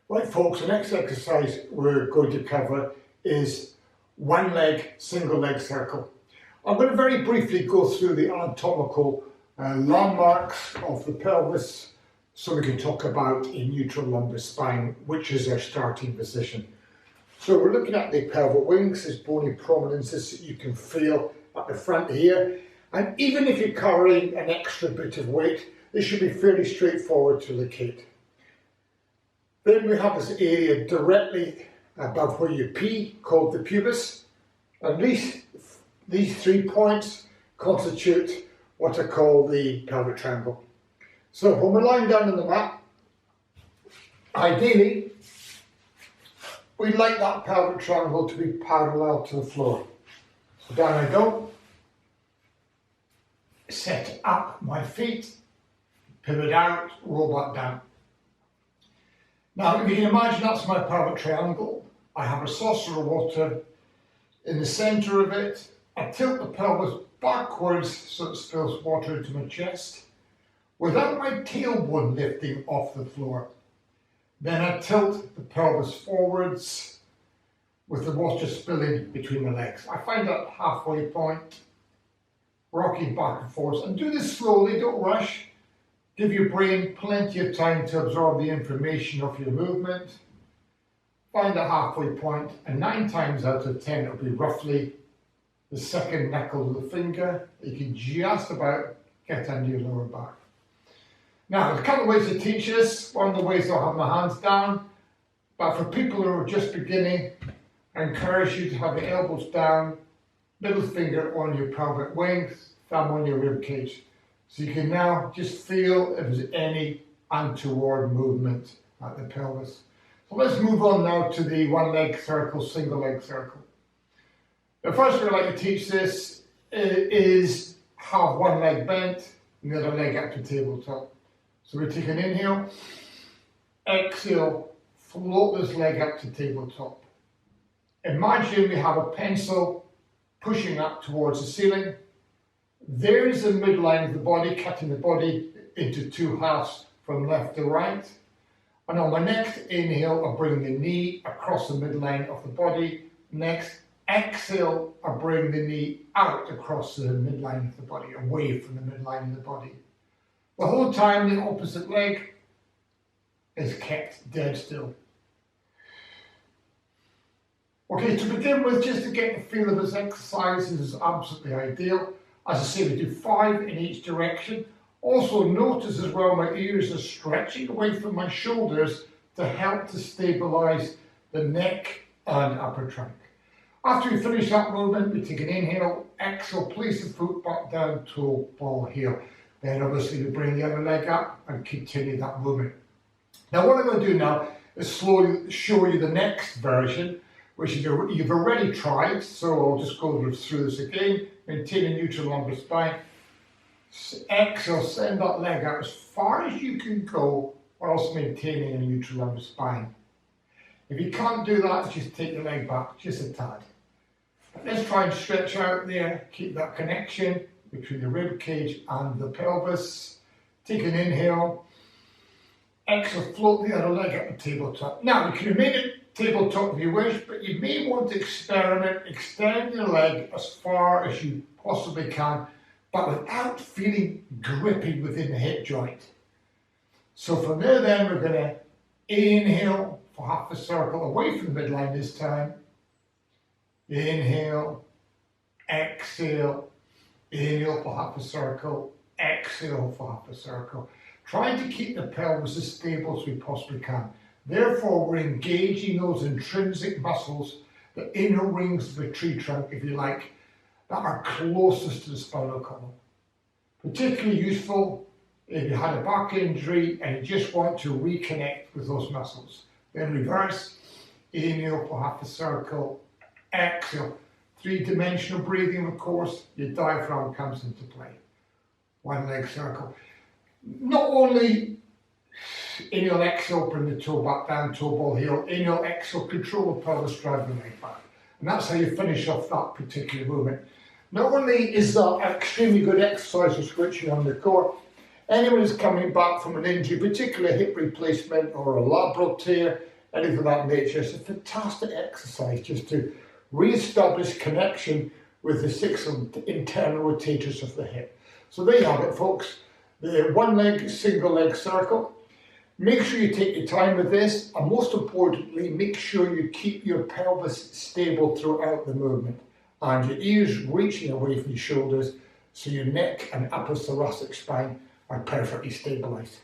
Right folks, the next exercise we're going to cover is one leg, single leg circle. I'm going to very briefly go through the anatomical landmarks of the pelvis so we can talk about a neutral lumbar spine, which is our starting position. So we're looking at the pelvic wings, there's bony prominences that you can feel at the front here. And even if you're carrying an extra bit of weight, this should be fairly straightforward to locate. Then we have this area directly above where you pee, called the pubis. And these 3 points constitute what I call the pelvic triangle. So when we're lying down on the mat, ideally, we'd like that pelvic triangle to be parallel to the floor. So down I go, set up my feet, pivot out, roll back down. Now, if you can imagine that's my pelvic triangle, I have a saucer of water in the centre of it. I tilt the pelvis backwards so it spills water into my chest without my tailbone lifting off the floor. Then I tilt the pelvis forwards with the water spilling between the legs. I find that halfway point, rocking back and forth. And do this slowly, don't rush. Give your brain plenty of time to absorb the information of your movement. Find a halfway point, and 9 times out of 10 it'll be roughly the second knuckle of the finger. You can just about get under your lower back. Now, there's a couple of ways to teach this. One of the ways I'll have my hands down, but for people who are just beginning, I encourage you to have the elbows down, middle finger on your pelvic wings, thumb on your rib cage. So you can now just feel if there's any untoward movement at the pelvis. So let's move on now to the one leg circle, single leg circle. The first way I like to teach this is have one leg bent and the other leg up to tabletop. So we take an inhale, exhale, float this leg up to tabletop. Imagine we have a pencil pushing up towards the ceiling. There's the midline of the body, cutting the body into 2 halves from left to right. And on my next inhale, I'll bring the knee across the midline of the body. Next exhale, I'll bring the knee out across the midline of the body, away from the midline of the body. The whole time, the opposite leg is kept dead still. Okay, to begin with, just to get the feel of this exercise, this is absolutely ideal. As I say, we do 5 in each direction. Also notice as well my ears are stretching away from my shoulders to help to stabilise the neck and upper trunk. After we finish that movement, we take an inhale, exhale, place the foot back down, toe, ball, heel. Then obviously we bring the other leg up and continue that movement. Now what I'm going to do now is slowly show you the next version, which you've already tried, so I'll just go through this again. Maintain a neutral lumbar spine. Exhale, send that leg out as far as you can go whilst maintaining a neutral lumbar spine. If you can't do that, just take the leg back just a tad. But let's try and stretch out there, keep that connection between the rib cage and the pelvis. Take an inhale. Exhale, float the other leg up the tabletop. Now, you can remain at tabletop if you wish, but you may want to experiment, extend your leg as far as you possibly can, but without feeling gripping within the hip joint. So from there then, we're going to inhale for half a circle away from the midline this time. Inhale, exhale, inhale for half a circle, exhale for half a circle. Trying to keep the pelvis as stable as we possibly can. Therefore, we're engaging those intrinsic muscles, the inner rings of the tree trunk, if you like, that are closest to the spinal column. Particularly useful if you had a back injury and you just want to reconnect with those muscles. Then reverse, inhale for half a circle, exhale. 3-dimensional breathing, of course, your diaphragm comes into play. One leg circle. Not only inhale, exhale, bring the toe back down, toe, ball, heel. Inhale, exhale, control the pelvis, drive the leg back. And that's how you finish off that particular movement. Not only is that an extremely good exercise for switching on the core, anyone who's coming back from an injury, particularly a hip replacement or a labral tear, anything of that nature. It's a fantastic exercise just to re-establish connection with the 6 internal rotators of the hip. So there you have it, folks. The one leg, single leg circle. Make sure you take your time with this, and most importantly, make sure you keep your pelvis stable throughout the movement and your ears reaching away from your shoulders so your neck and upper thoracic spine are perfectly stabilized.